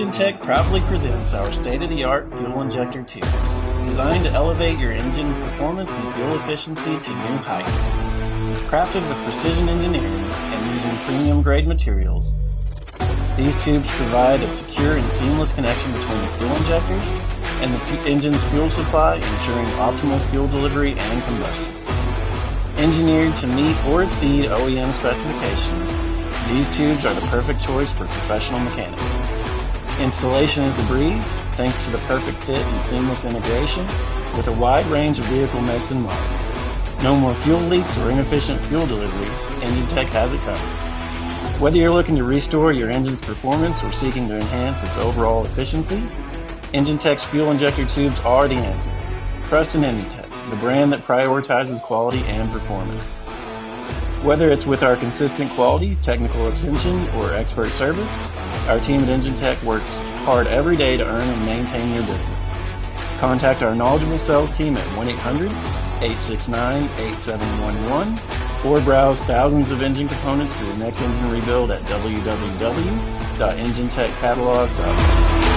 Enginetech proudly presents our state-of-the-art fuel injector tubes, designed to elevate your engine's performance and fuel efficiency to new heights. Crafted with precision engineering and using premium-grade materials, these tubes provide a secure and seamless connection between the fuel injectors and the engine's fuel supply, ensuring optimal fuel delivery and combustion. Engineered to meet or exceed OEM specifications, these tubes are the perfect choice for professional mechanics. Installation is a breeze thanks to the perfect fit and seamless integration with a wide range of vehicle makes and models. No more fuel leaks or inefficient fuel delivery, Enginetech has it covered. Whether you're looking to restore your engine's performance or seeking to enhance its overall efficiency, Enginetech's fuel injector tubes are the answer. Trust in Enginetech, the brand that prioritizes quality and performance. Whether it's with our consistent quality, technical attention, or expert service, our team at Enginetech works hard every day to earn and maintain your business. Contact our knowledgeable sales team at 1-800-869-8711 or browse thousands of engine components for your next engine rebuild at www.enginetechcatalog.com.